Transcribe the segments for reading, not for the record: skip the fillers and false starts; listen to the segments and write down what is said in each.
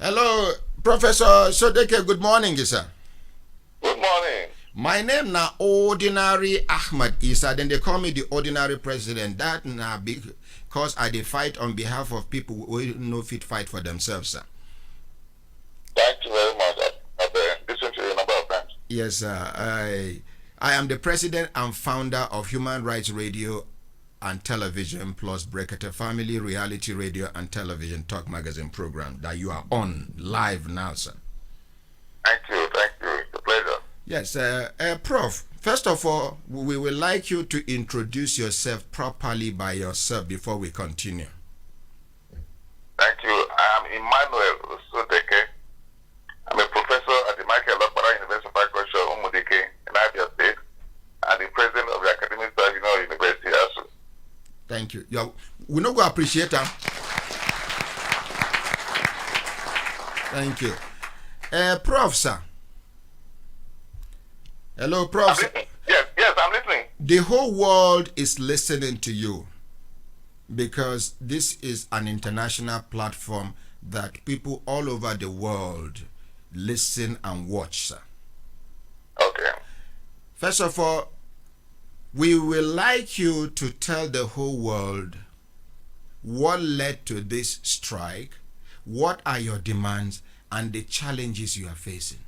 Hello, Professor Sodeke. Good morning, sir. Good morning. My name na Ordinary Ahmad Isa. Then they call me the Ordinary President. That na because I dey fight on behalf of people who no fit fight for themselves, sir. Thank you very much. I've listened to you a number of times. Yes, sir. I am the president and founder of Human Rights Radio and Television plus Brekete Family Reality Radio and Television Talk Magazine Program that you are on live now, sir. Thank you. It's a pleasure. Yes, Prof. First of all, we would like you to introduce yourself properly by yourself before we continue. Thank you. I am Emmanuel Sodeke. I'm a professor at the Michael Lokpara University of Agriculture, Umudike, in Abia State, and the president of the Academic Staff University, ASUU. Thank you. We no go appreciate that. Thank you. Prof, sir. Hello, Prof. Yes, I'm listening. The whole world is listening to you because this is an international platform that people all over the world listen and watch, sir. Okay. First of all, we will like you to tell the whole world what led to this strike, what are your demands, and the challenges you are facing.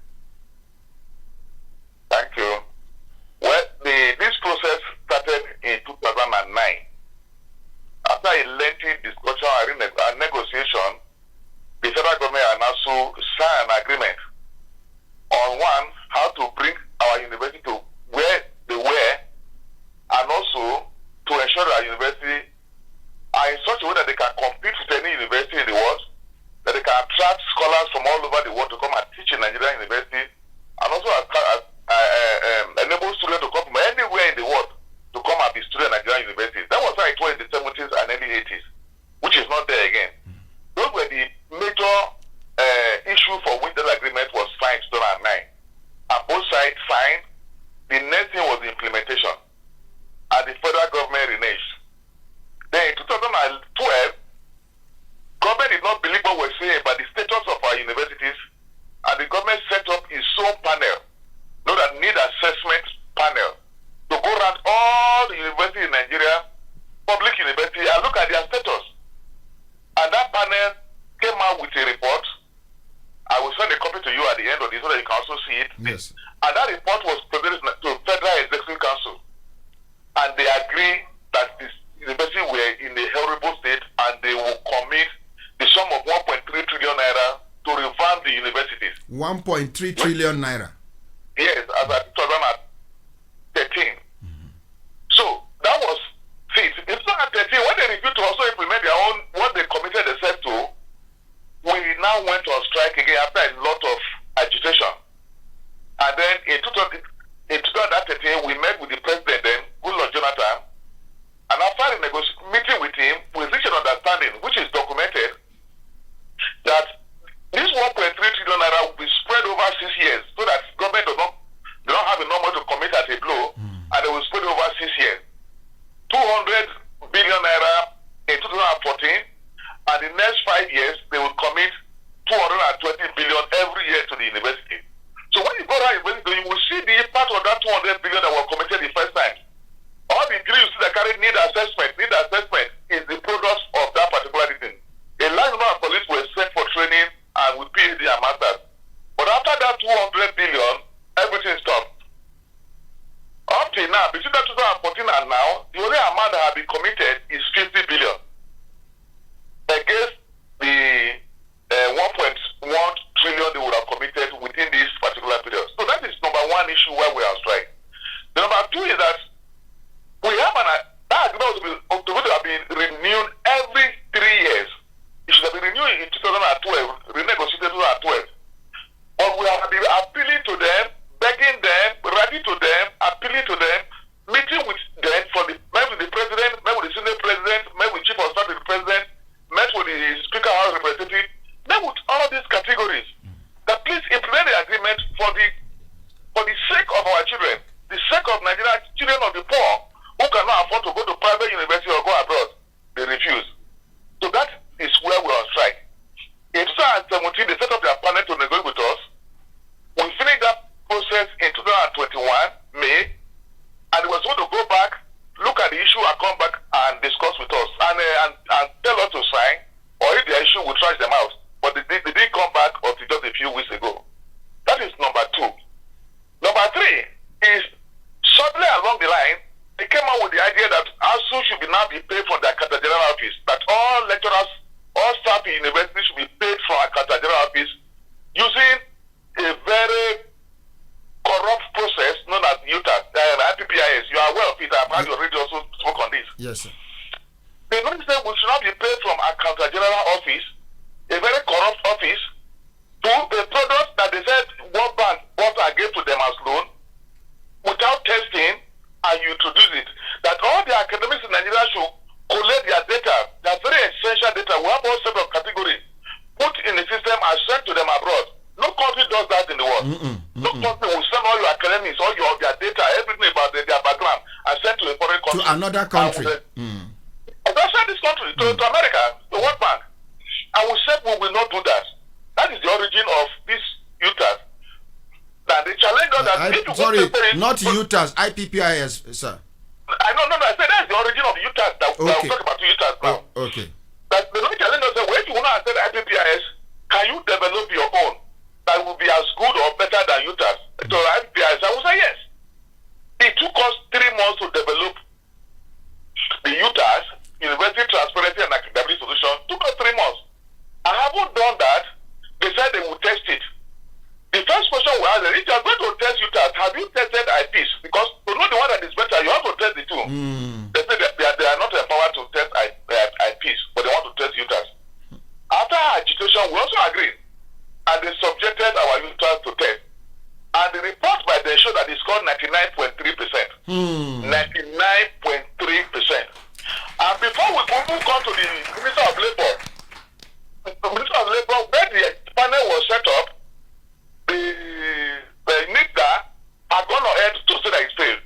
Thank you. Well, this process started in 2009. After a lengthy discussion and negotiation, the federal government and ASUU signed an agreement on one, how to bring our university to where they were, and also to ensure that our university are in such a way that they can compete with any university in the world, that they can attract scholars from all over the world to come and teach in Nigerian university, and also enable students to come from anywhere in the world to come and be students in Nigerian universities. That was how it was in the 70s and early 80s, which is not there again. Those were the major issue for which that agreement was signed in 2009. And both sides signed. The next thing was the implementation. And the federal government reneged. Then in 2012, government did not believe what we were saying about the status of our universities, and the government set up its own panel, that need assessment panel, to go around all the universities in Nigeria, public university, and look at their status. And that panel came out with a report. I will send a copy to you at the end of this so that you can also see it. Yes. And that report was presented to Federal Executive Council. And they agree that this university were in a horrible state and they will commit the sum of 1.3 trillion naira to revamp the universities. 1.3 trillion naira. Yes, as at 2013. So that was it. In 2013, when they refused to also implement their own, what they committed themselves to, we now went on strike again after a lot of agitation. And then in 2013, we met with the president then, Goodluck Jonathan, and after a meeting with him, we reached an understanding, which is documented, that this 1.3 trillion naira will be spread over 6 years, so that government do not have enough money to commit at a blow, and they will spread over 6 years. 200 billion naira in 2014, and the next 5 years, they will commit 220 billion every year to the university. So when you go around university, you will see the impact of that 200 billion that were committed the first time. All the drills that carry need assessment is the product of that particular thing. A large number of police were sent for training and with PhD and masters. But after that 200 billion, everything stopped. Up till now, between 2014 and now, the only amount that has been committed is 50 billion against the 1.1 trillion they would have committed within this particular period. So that is number one issue where we are on strike. The number two is that we have that agreement to have been renewed every 3 years. It should have been renewed in 2012, renegotiated in 2012. But we have been appealing to them, begging them, writing to them, appealing to them, meeting with them met with the president, met with the senior president, met with chief of staff of the president, met with the speaker house representative, met with all these categories. That please implement the agreement for the sake of our children, the sake of Nigerian children of the poor who cannot afford to go to private university or go abroad. They refuse. So that is where we are on strike. In 2017, No country will send all your academics, all their data, everything about their background, and send to a foreign country. To another country. Outside this country, to America, the World Bank. And we said we will not do that. That is the origin of this UTAS. Now the challenge on that. Sorry, not UTAS, IPPS, sir. I said that's the origin of UTAS. That we'll talk about UTAS now. Okay. That the only challenge is when you want to say IPPS, can you develop your own that will be as good or better than UTAS? So IPPS, I will say yes. It took us 3 months to develop the UTAS, University Transparency and Accountability Solution. Took us 3 months. I haven't done that. They said they will test it. The first question we asked, if you are going to test UTAS, have you tested IPs? Because to know the one that is better, you have to test the two. They say that they are not empowered to test IPs, but they want to test UTAS. After our agitation, we also agreed, and they subjected our UTAS to test. And the report by them showed that it scored 99.3%. 99.3%. And before we even come to the Minister of Labour, when the panel was set up, the NIDA had gone ahead to say that it failed.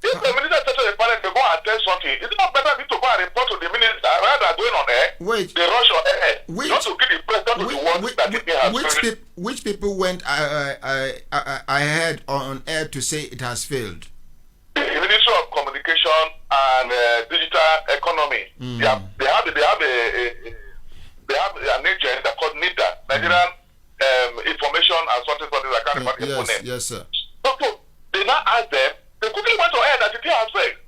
If the minister said to the panel to go and tell something, is it not better to go and report to the minister rather than going on air? Wait. They rush on air. Not to give the president to the one that it has failed. Which people went ahead on air to say it has failed? The Ministry of Communication and Digital Economy. They have an agent called NIDA, Nigerian Information and something. I can't remember the full name. Yes, sir. So they now asked them. They quickly went to air that it has failed.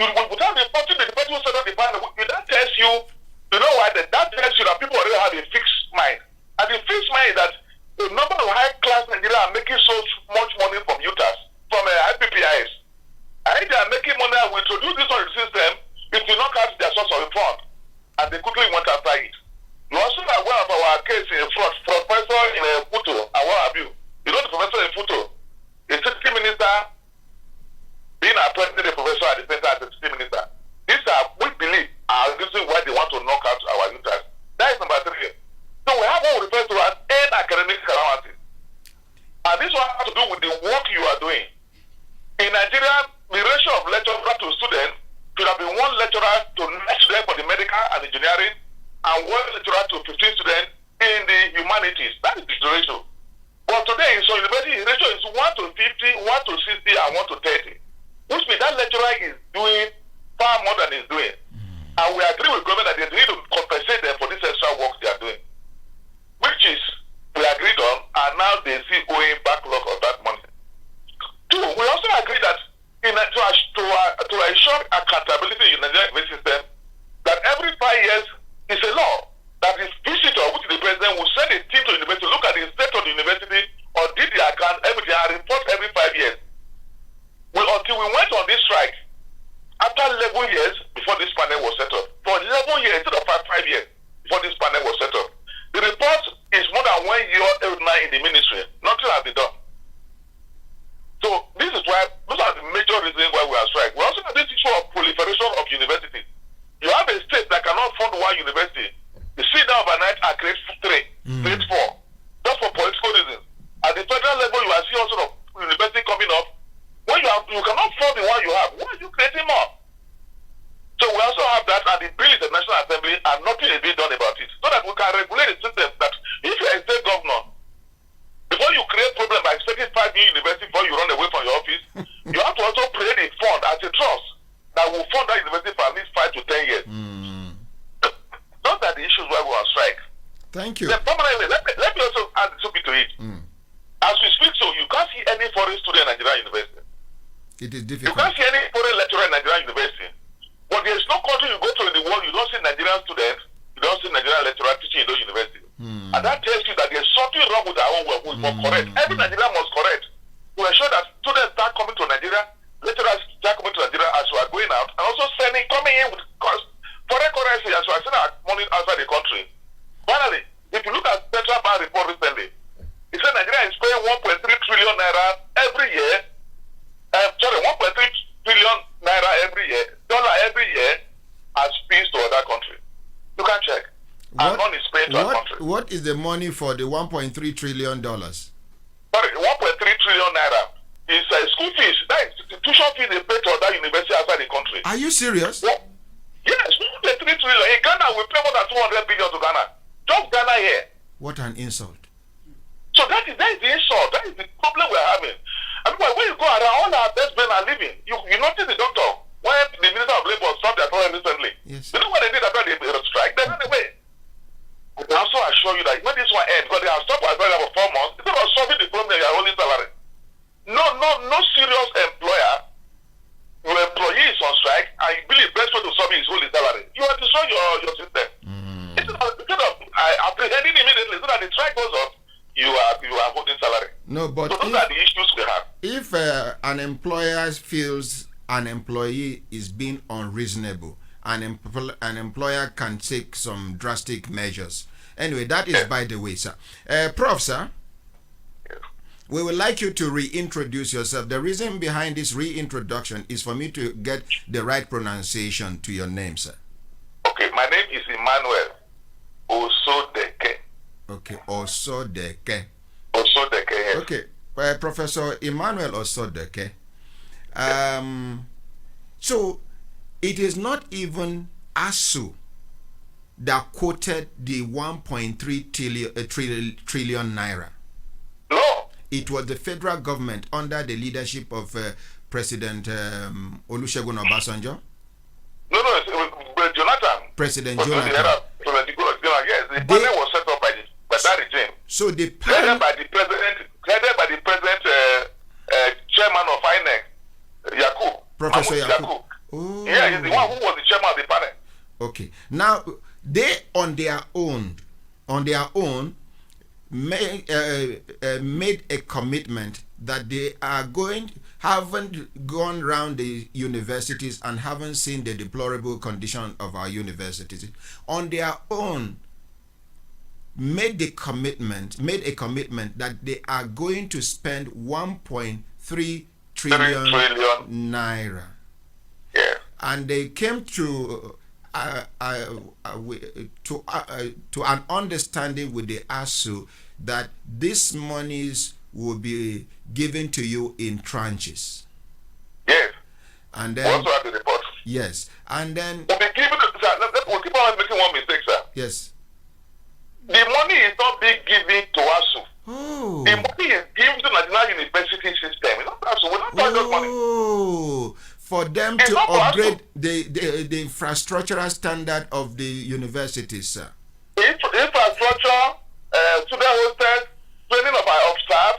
Without reporting the person who set up the panel, that tells you, you know why? That tells you that people already have a fixed mind. And the fixed mind is that the number of high-class Nigerians are making so much money from UTAS, from IPPS. And if they are making money and we introduce this on the system, it will not catch their source of fraud. And they quickly went after it. You also are aware of our case in fraud. Professor in Futo, what have you? You know the professor in Futo? A city minister being appointed a professor at the center as a city minister. These are, we believe, are the reason why they want to knock out our UTAS. That is number 3. So we have what we refer to as an academic calamity. And this one has to do with the work you are doing. In Nigeria, the ratio of lecturer to student should have been 1 lecturer to 9 students for the medical and engineering, and 1 lecturer to 15 students in the humanities. That is the ratio. But today, in some university, the ratio is 1 to 50, 1 to 60, and 1 to 30. Which means that lecturer is doing far more than he's doing. And we agree with government that they need to compensate them for this extra work they are doing. Which is, we agreed on, and now they see owing backlog of that money. 2, we also agree that to ensure accountability in the Nigerian system, that every 5 years is a law that the visitor, which is the president, will send a team to the university to look at the state of the university, audit the account, everything, and report every 5 years. Until we went on this strike, after 11 years before this panel was set up, for 11 years instead of 5 years before this panel was set up, the report is more than 1 year old now in the ministry. Nothing has been done. So this is why, those are the major reasons why we are striking. We also have this issue of proliferation of universities. You have a state that cannot fund 1 university. You sit down overnight and create 3, create 4, just for political reasons. At the federal level, you are seeing all sort of university coming up. When you cannot fund the one you have, why are you creating more? So we also have that, and the bill is the National Assembly, and nothing is being done about it. So that we can regulate the system that if you are a state governor, before you create problem by expecting 5 new universities before you run away from your office, you have to also create a fund as a trust that will fund that university for at least 5 to 10 years. Those are the issues why we are on strike. Thank you. Then permanently, let me also add something to it. As we speak, so you can't see any foreign student in Nigerian university. It is difficult. You can't see any foreign lecturer in Nigerian university. But there is no country you go to in the world, you don't see Nigerian students, you don't see Nigerian lecturer teaching in those universities. And that tells you that there's something wrong with our own work. We must correct. Every Nigerian must correct to ensure that students start coming to Nigeria, lecturers start coming to Nigeria as we are going out, and also coming in with foreign currency as we are sending our money outside the country. Finally, if you look at Central Bank report recently, it said Nigeria is paying 1.3 trillion naira every year. 1.3 trillion naira dollar every year as fees to other countries. You can check. And none is paid to our country. What is the money for the $1.3 trillion? sorry, 1.3 trillion naira is school fees. That is tuition fees they pay to other universities outside the country. Are you serious? Well, yes, 1.3 trillion. In Ghana, we pay more than 200 billion to Ghana. Just Ghana here. What an insult. So that is the insult. That is the problem we're having. And when you go around, all our best men are leaving. You notice the doctor, when the Minister of Labour stopped their program recently. Yes. You know what they did after the strike? They ran away. I can also assure you that when this one ends, because they have stopped our program for 4 months, instead of solving the problem, they are holding salary. No serious employer, your employee is on strike, and you believe the best way to solve it is holding salary. You have to show your system. Instead of apprehending immediately so that the strike goes up, you are holding salary. No, but so those are the issues we have. If an employer feels an employee is being unreasonable, an employer can take some drastic measures. Anyway, that is by the way, sir. Prof, sir, we would like you to reintroduce yourself. The reason behind this reintroduction is for me to get the right pronunciation to your name, sir. Okay, my name is Emmanuel Osodeke. Okay, Osodeke. Osodeke, yes. Okay, Professor Emmanuel Osodeke. So, it is not even ASUU that quoted the 1.3 trillion naira. No. It was the federal government under the leadership of President Olusegun Obasanjo. No, Jonathan. President Jonathan. Yes, the panel was set up by that regime. So the panel headed by the president, chairman of INEC, Yakub. Professor Yakub. Oh. Yeah, he's the one who was the chairman of the panel. Okay. Now they on their own made a commitment that they are haven't gone around the universities and haven't seen the deplorable condition of our universities. On their own, made a commitment that they are going to spend 1.3 trillion naira. Yeah. And they came to an understanding with the ASUU that these monies will be given to you in tranches. Yes. And then also have the report. Yes. And then we'll keep on making one mistake, sir. Yes. The money is not being given to ASUU. Oh. The money is given to the National University system. It's not ASUU. We're not talking about money. Oh. For them It's to not upgrade the infrastructural standard of the universities, sir. Infrastructure, student hostels, training of our staff,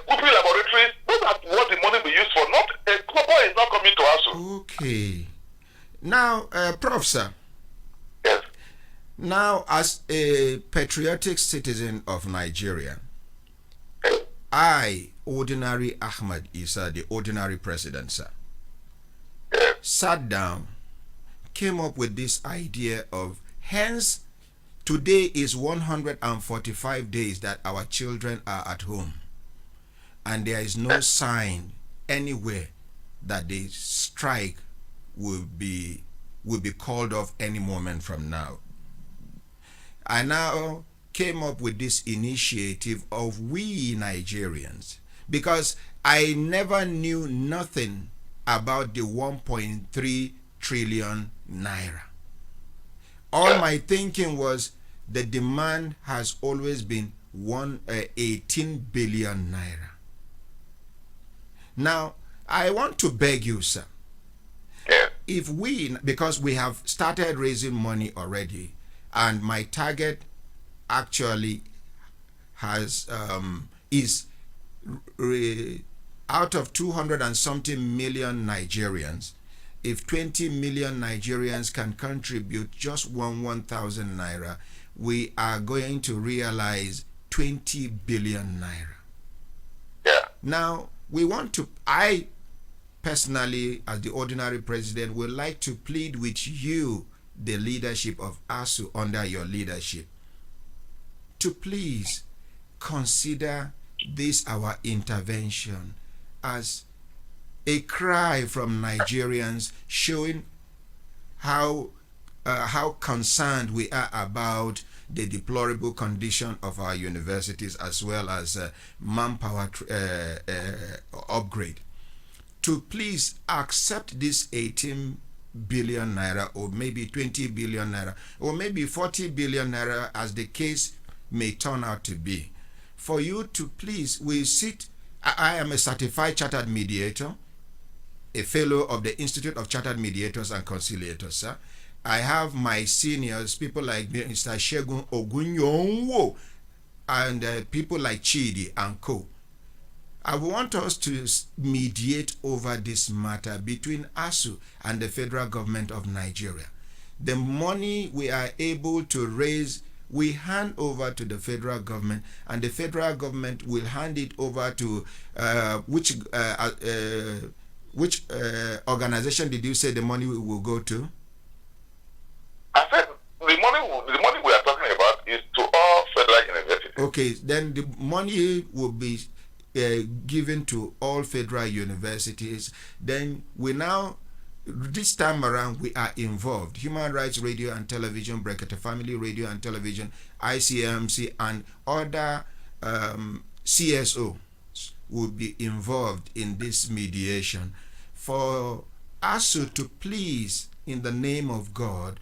pupil laboratories, those are what the money we use for. Not a couple is not coming to ASUU. Okay. Now, Prof, sir. Yes. Now, as a patriotic citizen of Nigeria, I, Ordinary Ahmad Isa, the ordinary president, sir, sat down, came up with this idea of, hence, today is 145 days that our children are at home, and there is no sign anywhere that the strike will be called off any moment from now. I now came up with this initiative of we Nigerians, because I never knew nothing about the 1.3 trillion naira. All my thinking was the demand has always been 18 billion naira. Now, I want to beg you, sir, if we, because we have started raising money already, and my target actually has is out of 200 and something million Nigerians, if 20 million Nigerians can contribute just 1,000 naira, we are going to realize 20 billion naira. Yeah. Now, I personally, as the ordinary president, would like to plead with you, the leadership of ASUU under your leadership, to please consider this our intervention as a cry from Nigerians showing how concerned we are about the deplorable condition of our universities as well as manpower upgrade, to please accept this 18 billion naira or maybe 20 billion naira or maybe 40 billion naira as the case may turn out to be. For you to please, we sit, I am a certified chartered mediator, a fellow of the Institute of Chartered Mediators and Conciliators, sir. I have my seniors, people like Mr. Shegun Ogunyonwo and people like Chidi and co. I want us to mediate over this matter between ASUU and the federal government of Nigeria. The money we are able to raise, we hand over to the federal government, and the federal government will hand it over to which organization did you say the money will go to? I said the money we are talking about is to all federal universities. Okay, then the money will be given to all federal universities. Then we now, this time around, we are involved. Human Rights Radio and Television, Brekete Family Radio and Television, ICMC, and other CSO will be involved in this mediation for ASUU to please, in the name of God,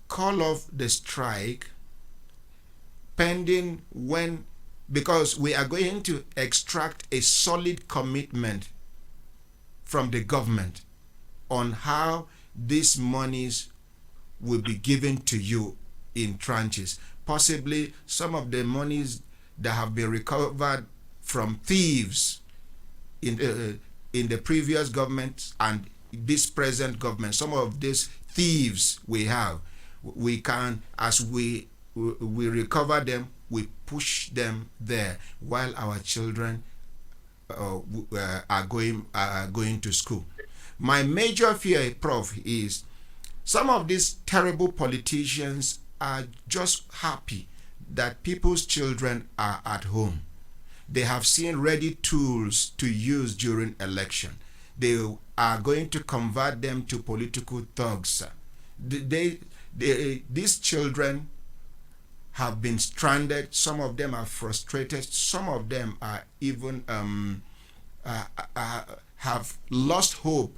call off the strike pending when, because we are going to extract a solid commitment from the government on how these monies will be given to you in tranches. Possibly some of the monies that have been recovered from thieves in the previous government and this present government, some of these thieves we have, we can, as we recover them, we push them there while our children are going to school. My major fear, Prof, is some of these terrible politicians are just happy that people's children are at home. They have seen ready tools to use during election. They are going to convert them to political thugs. These children have been stranded. Some of them are frustrated. Some of them are even have lost hope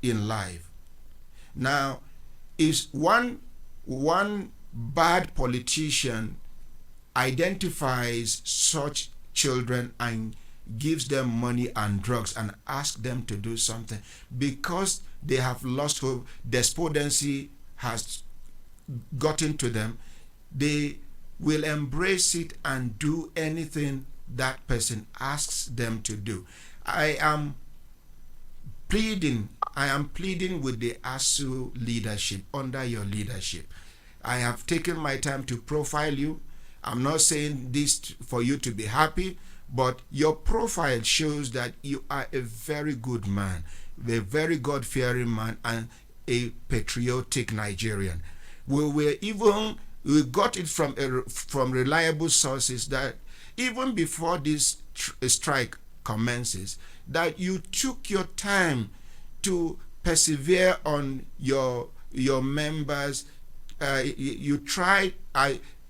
in life. Now, is one bad politician identifies such children and gives them money and drugs and asks them to do something because they have lost hope, despondency has gotten to them, they will embrace it and do anything that person asks them to do. I am pleading with the ASUU leadership, under your leadership. I have taken my time to profile you. I'm not saying this for you to be happy, but your profile shows that you are a very good man, a very God-fearing man, and a patriotic Nigerian. We got it from reliable sources that even before this strike commences, that you took your time to persevere on your members. You tried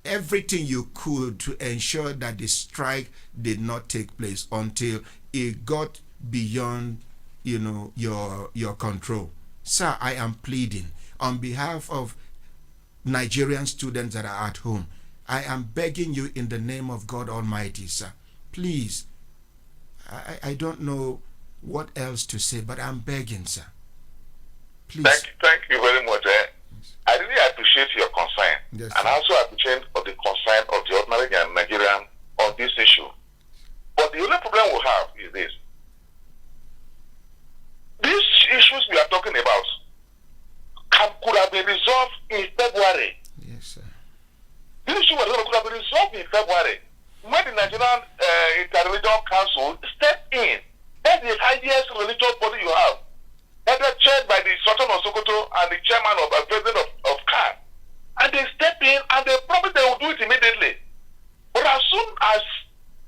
everything you could to ensure that the strike did not take place until it got beyond, your control. Sir, I am pleading on behalf of Nigerian students that are at home. I am begging you in the name of God Almighty, sir. Please, I don't know what else to say, but I'm begging, sir. Please. Thank you very much. I really appreciate your concern, yes, and I also appreciate the concern of the ordinary Nigerian on this issue. But the only problem we have is this. These issues we are talking about could have been resolved in February. Yes, sir. These issues could have been resolved in February when the Nigerian Inter-Religion Council stepped in. That's the highest religious body you have, chaired by the Sultan of Sokoto and the chairman of president of CAN. And they step in and they promise they will do it immediately. But as soon as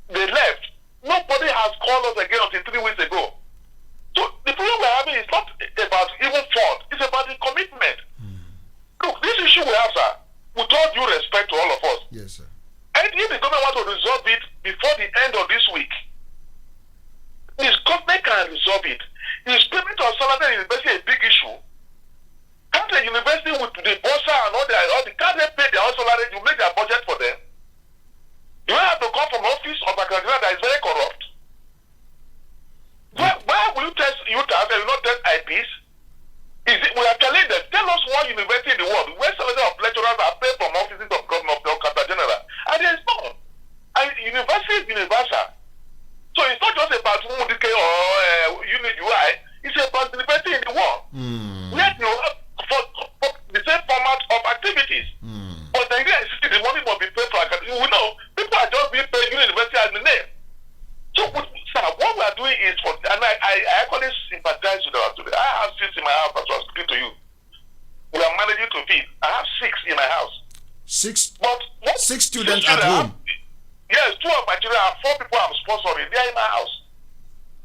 they left, nobody has called us again until 3 weeks ago. So the problem we're having is not about even fraud, it's about the commitment. Look, this issue we have, sir, we told Yes, sir. And if the government wants to resolve it before the end of this week, this government can resolve it. Is payment of salary in university a big issue? Can't the university with the bursar and all the can't they pay their own salary? You make their budget for them. You don't have to come from office of a candidate that is very corrupt. Why will you test UTAS and you not test IPs? We are telling them, tell us one university in the world where salary of lecturers are paid from offices of government of Canada General. And there is none. And university is universal. So it's not just about UDK or UI, it's about the university in the world. Where you have for the same format of activities. But the idea is the money must be paid for academy. We know people are just being paid university as the name. So sir, what we are doing is for, and I actually sympathize with our students. I have 6 in my house as I was speaking to you. We are managing to feed. I have 6 in my house. 6? But what, 6 students at home? Yes, 2 of my children have 4 people I'm sponsoring. They are in my house.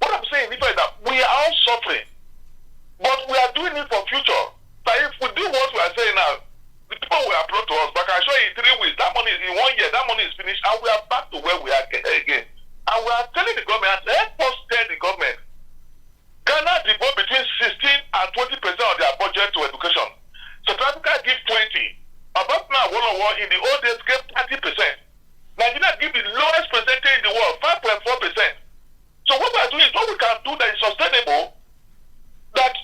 What I'm saying is that we are all suffering. But we are doing it for future. But if we do what we are saying now, the people will applaud to us. But I show you in 3 weeks, that money is in 1 year, that money is finished, and we are back to where we are again. And we are telling the government, help us tell the government, Ghana devote between 16 and 20% of their budget to education. South Africa give 20. About now, one in the old days gave 30%. Nigeria give the lowest percentage in the world, 5.4%. So what we are doing is what we can do that is sustainable, that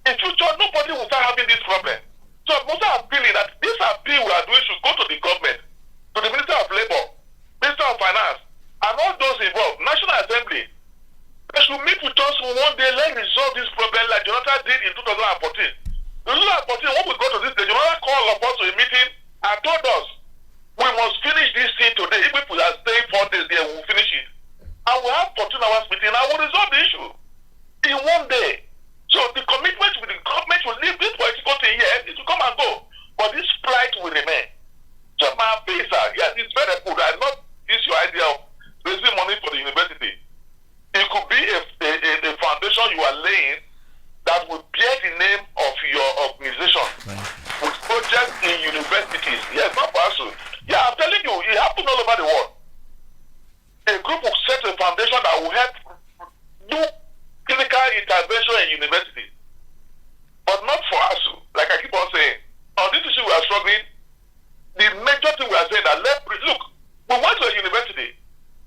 in future nobody will start having this problem. So most are feeling that this appeal we are doing should go to the government, to the Minister of Labour, Minister of Finance, and all those involved, National Assembly. They should meet with us one day, let's resolve this problem like Jonathan did in 2014. In 2014, when we go to this day, Jonathan called upon us to a meeting and told us, we must finish this thing today. Even if we are staying 4 days there, we'll finish it. And we have 14 hours meeting and we'll resolve the issue in 1 day. So the commitment with the government will leave this political thing here, it will come and go. But this plight will remain. So my appeal, sir, yes, it's very good. I'm not this your idea of raising money for the university. It could be a foundation you are laying that will bear the name of your organization with projects in universities. Yes, not for us. Yeah, I'm telling you, it happens all over the world. A group will set a foundation that will help do clinical intervention in universities. But not for us. Like I keep on saying, on this issue we are struggling, the major thing we are saying that, look, we went to a university,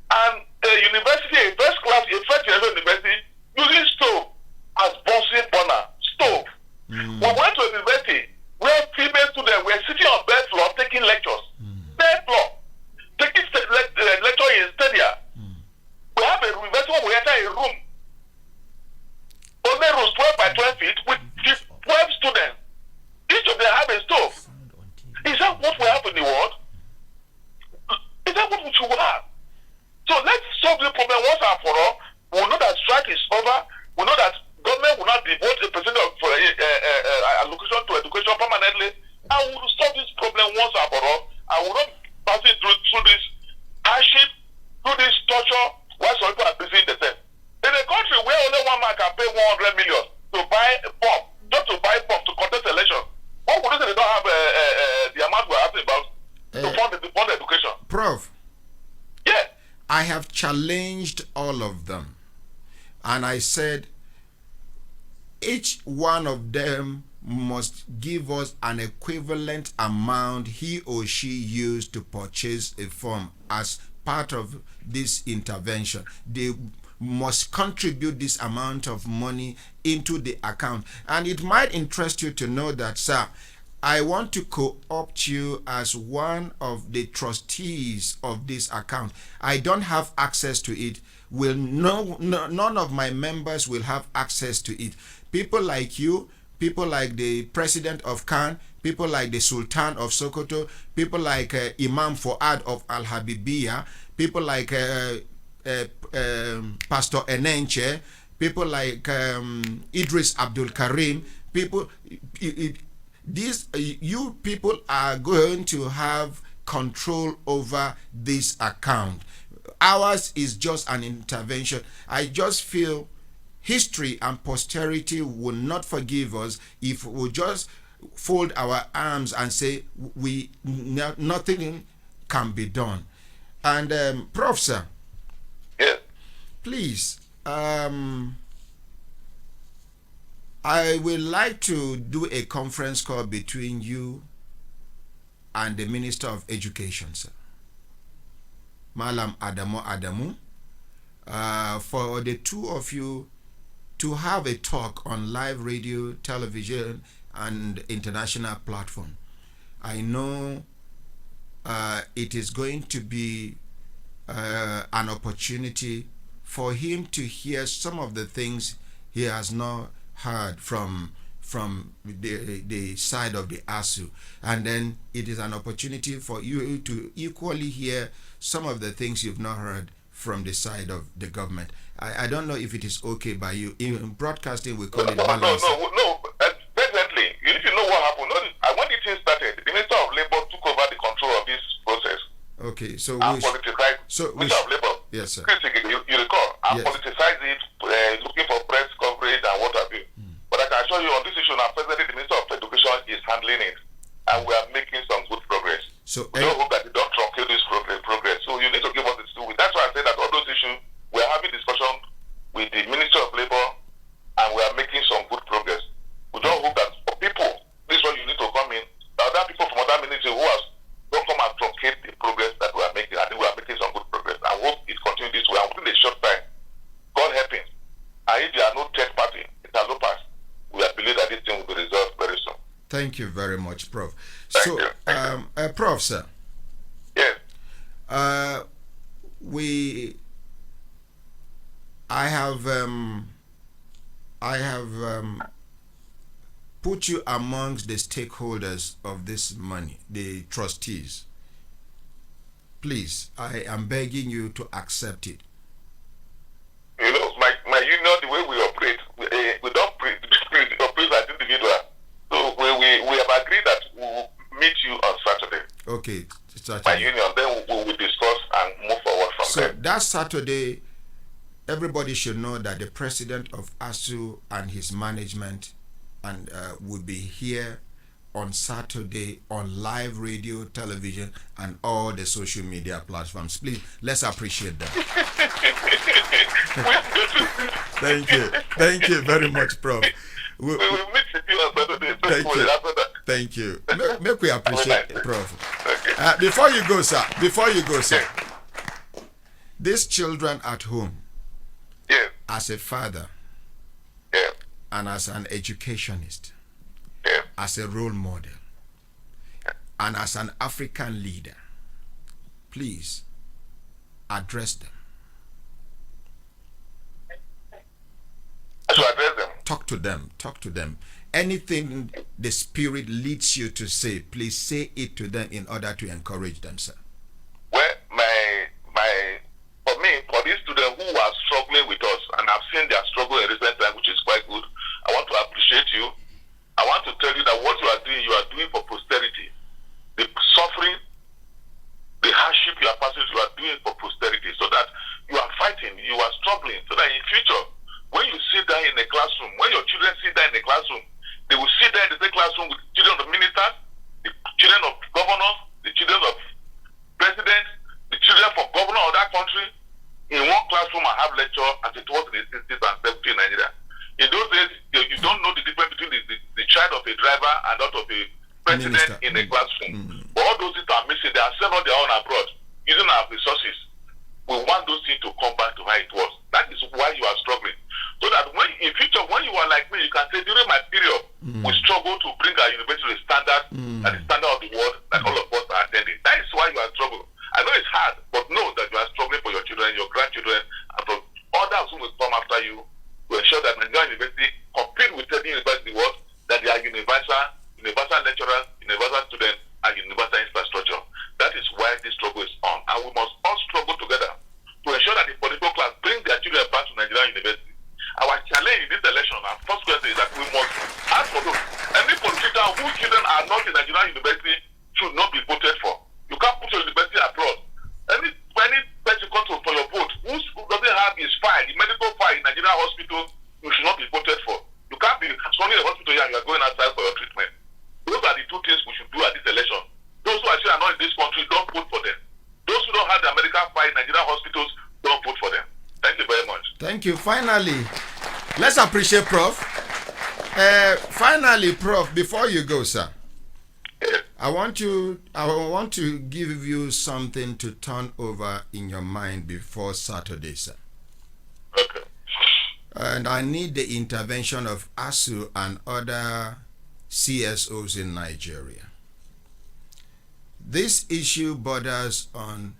and a university, a first class, a first generation university, using stove as bouncing burner. Stove. We went to a university where female students were sitting on bed floor taking lectures. Bed floor. Taking lecture in stadia. We have a university where we enter a room. Only rooms 12 by 12 feet with 12 students. Each of them have a stove. Is that what we have in the world? Is that what we should have? So let's solve the problem once and for all. We know that strike is over. We know that government will not devote a percent of allocation to education permanently. And we will solve this problem once and for all. And we will not pass it through this hardship, through this torture, while some people are busy themselves. In a country where only one man can pay 100 million to buy a pump, just to buy a pump to contest election, what would they don't have the amount we're asking about to fund education? Prof. Yeah. I have challenged all of them. And I said, each one of them must give us an equivalent amount he or she used to purchase a form as part of this intervention. They must contribute this amount of money into the account. And it might interest you to know that, sir, I want to co-opt you as one of the trustees of this account. I don't have access to it. None of my members will have access to it. People like you, people like the president of Khan, people like the Sultan of Sokoto, people like Imam Fuad of Al-Habibiyah, people like Pastor Enenche, people like Idris Abdul Karim, people, you people are going to have control over this account. Ours is just an intervention. I just feel history and posterity will not forgive us if we just fold our arms and say nothing can be done. And Prof, sir, Yes. please, I would like to do a conference call between you and the Minister of Education, sir, Malam Adamu, for the two of you to have a talk on live radio, television, and international platform. I know it is going to be an opportunity for him to hear some of the things he has not heard from the side of the ASUU, and then it is an opportunity for you to equally hear some of the things you've not heard from the side of the government. I don't know if it is okay by you. In broadcasting, we call it balance. No. Presently, you need to know what happened. When the thing started, the Minister of Labour took over the control of this process. Okay, so and politicized. Minister of Labour. Yes, sir. You recall, and politicized it, looking for press coverage and what have you. But I can assure you on this issue now, presently the Minister of Education is handling it, and we are making some good progress. So we don't hope that they don't truncate this progress. So you need to give us this tool. That's why I say that all those issues, we are having discussion with the Minister of Labour, and we are making some good progress. We don't hope that for people, this is what you need to come in. There are other people from other ministries who have don't come and truncate the progress that we are making. I think we are making some good progress. I hope it continues this way. And within a short time, God helping, and if there are no third party, it has no pass. We believe that this thing will be resolved very soon. Thank you very much, Prof. Thank you. Prof, sir. Yes. I have put you amongst the stakeholders of this money, the trustees. Please, I am begging you to accept it. You know, my union, the way we operate, we don't operate as individuals. So we have agreed that we will meet you on Saturday. Okay, Saturday. My union, then we will discuss and move forward from there. So that Saturday, everybody should know that the president of ASUU and his management will be here on Saturday on live radio, television, and all the social media platforms. Please, let's appreciate that. Thank you very much, Prof. We will meet you on Saturday. Thank you. Make we appreciate it, Prof. Okay. Before you go, sir, these children at home, Yes. as a father, Yes. and as an educationist, Yes. as a role model, and as an African leader, please address them. I should address them. Talk to them. Anything the Spirit leads you to say, please say it to them in order to encourage them, sir. Well, for me, for these students who are struggling with us, and I've seen their struggle in recent time, which is quite good, I want to appreciate you. I want to tell you that what you are doing for posterity. The suffering, the hardship you are passing, you are doing for posterity, so that you are fighting, you are struggling, so that in future, when you sit down in the classroom, when your children sit down in the classroom, they will sit there in the same classroom with children of ministers, the children of governors, the children of presidents, the children from governor of that country, in one classroom and have lecture as it was in the 60s and 70s in Nigeria. In those days, you don't know the difference between the child of a driver and that of a president in a classroom. But all those things are missing. They are selling their own abroad, using our resources. We want those things to come back to how it was. That is why you are struggling. So that in future, when you are like me, you can say, during my period, we struggle to bring our university to the standard, and the standard of the world that all of us are attending. That is why you are struggling. I know it's hard, but know that you are struggling for your children, your grandchildren, and for others who will come after you to ensure that Nigerian University compete with any university in the world, that they are universal lecturers, universal students, and universal infrastructure. That is why this struggle is on. And we must all struggle together to ensure that the political class bring their children back to Nigerian University. Our challenge in this election, our first question is that we must ask for those. Any politician whose children are not in Nigerian University should not be voted for. You can't Thank you. Finally, let's appreciate Prof. Finally, Prof, before you go, sir, I want to give you something to turn over in your mind before Saturday, sir. Okay. And I need the intervention of ASUU and other CSOs in Nigeria. This issue borders on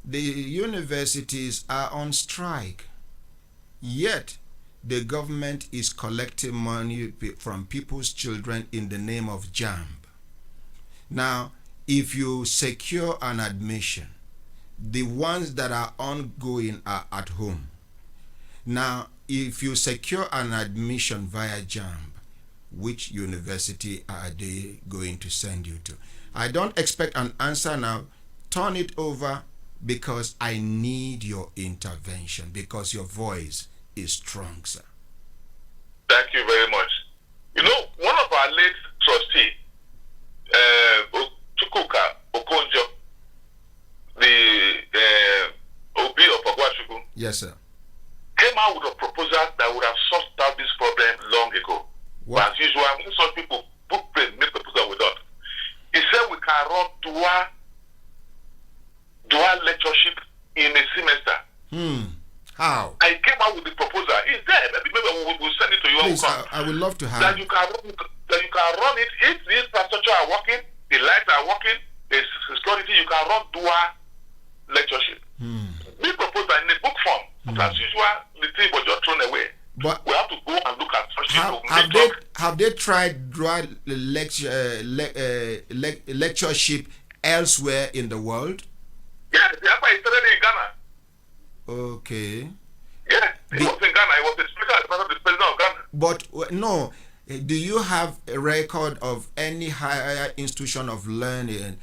the universities are on strike, yet the government is collecting money from people's children in the name of JAMB. Now, if you secure an admission, the ones that are ongoing are at home. Now, if you secure an admission via JAMB, which university are they going to send you to? I don't expect an answer now. Turn it over, because I need your intervention, because your voice is strong, sir. Thank you very much. You know, one of our late trustees, Chukwuka Okonjo, the OB of Ogwashuku, yes, sir, came out with a proposal that would have solved out this problem long ago. What? But as usual, when some people make proposal with us, he said we can run dual lectureship in a semester. How? I came out with the proposal. It's there. Maybe we'll send it to you. Please, I would love to have that you can run it if the infrastructure are working, the lights are working, the security. You can run dual lectureship. We propose that in a book form. As usual, the thing was just thrown away. But we have to go and look at have they tried dual lectureship elsewhere in the world? Yes, the Alpha is started in Ghana. Okay. Yes, it was in Ghana. It was the speaker as part of the president of Ghana. But no, do you have a record of any higher institution of learning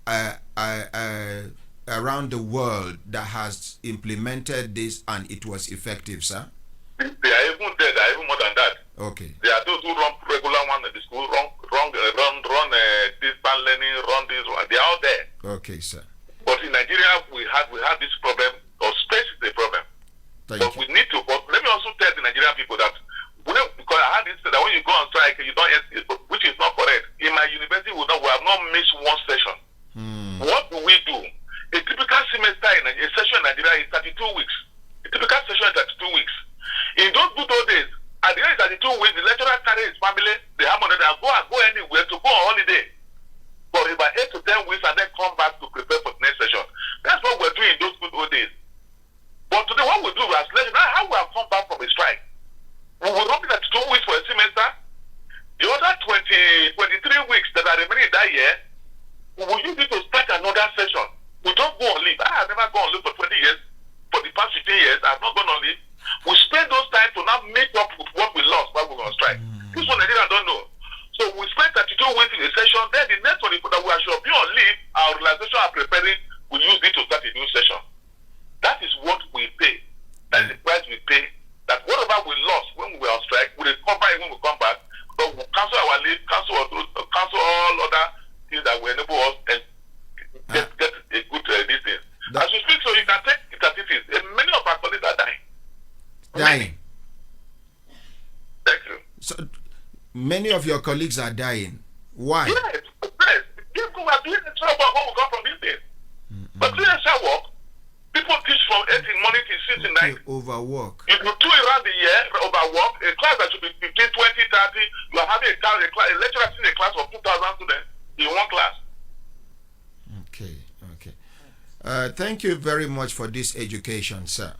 around the world that has implemented this and it was effective, sir? They are even there. They are even more than that. Okay. There are those who run regular one in the school, run distance learning, run this. They are all there. Okay, sir. But in Nigeria, we have this problem. Or space is a problem. Thank but you. we need to. But let me also tell the Nigerian people that because I had this that when you go on strike, you don't, which is not correct. In my university, we have not missed one session. What do we do? A typical semester in a session in Nigeria is 32 weeks. A typical session is 32 weeks. In those good old days, at the end of 32 weeks, the lecturer carries his family, they have money, and go anywhere to go on holiday for about 8 to 10 weeks and then come back to prepare for the next session. That's what we're doing in those good old days. But today, what we do as lecturers, how we have come back from a strike. We will run 32 weeks for a semester. The other 23 weeks that are remaining that year, we will use it to start another session. We don't go on leave. I have never gone on leave for 20 years. For the past 15 years, I have not gone on leave. We spend those time to now make up with what we lost while we were on strike. This one Nigeria don't know. So we spend 32 weeks in a session. Then the next one, that we should be on leave, our organization are preparing, we use it to start a new session. That is what we pay. That is the price we pay. That whatever we lost when we were on strike, we recover it when we come back. But we cancel our leave, cancel all other things that will enable us and get a good this thing. As we speak, so you can take statistics. Many of our colleagues are dying. Dying. Thank you. So many of your colleagues are dying. Why? Yes. People are doing extra work when we come from this thing. But doing extra work, people teach from 8 in morning till 6 in night. Overwork. If you do around the year, overwork, a class that should be 15, 20, 30, you are having a lecturer in a class of 2,000 students in one class. Okay. Thank you very much for this education, sir.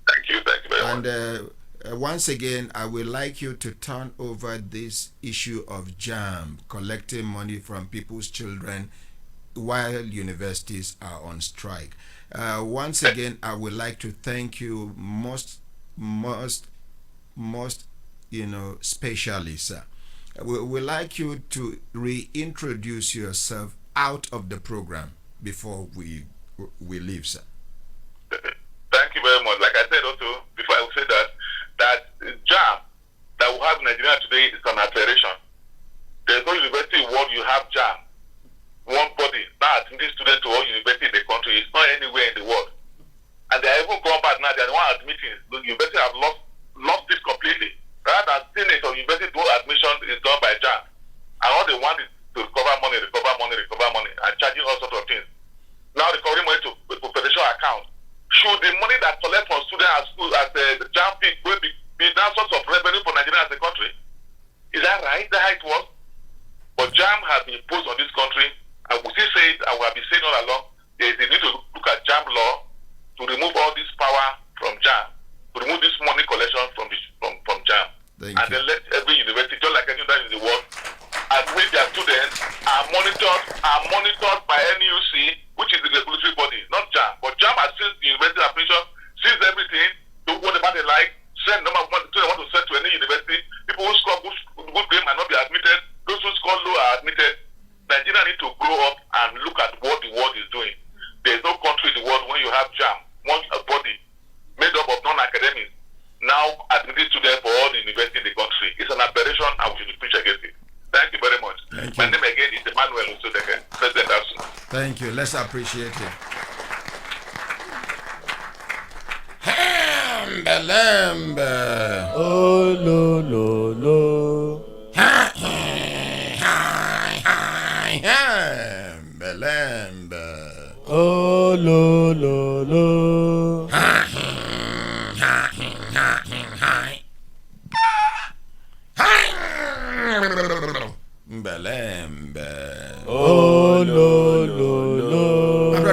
Thank you very much. And once again, I would like you to turn over this issue of JAMB, collecting money from people's children while universities are on strike. Once again, I would like to thank you most specially, sir. We'd like you to reintroduce yourself out of the program before we leave, sir. Thank you very much. Like I said also, before I will say that JAMB that we have in Nigeria today is an acceleration. There's no university in the world you have JAMB. One body, not this student to all university in the country. It's not anywhere in the world. And they are even going back now, they are the one admitting going all along, they need to look at JAMB law to remove all this power from JAMB, to remove this money collection from JAMB. And then let every university, just like any other in the world, admit their students are monitored by NUC, which is the regulatory body, not JAMB. But JAMB has seized the university admission, seized everything, do whatever they like, send number one they want to send to any university. People who score good grade might not be admitted. Those who score low are admitted. Nigeria need to grow up and look at what the world is doing. There is no country in the world when you have JAMB, one body made up of non-academics, now admitted students for all the university in the country. It's an aberration and we should preach against it. Thank you very much. My name again is Emmanuel Usodeke, President ASUU. Thank you. Let's appreciate it. Hambalambe. Oh, no, no, no. Hambalambe. Oh, no, no, no. Mbelembe.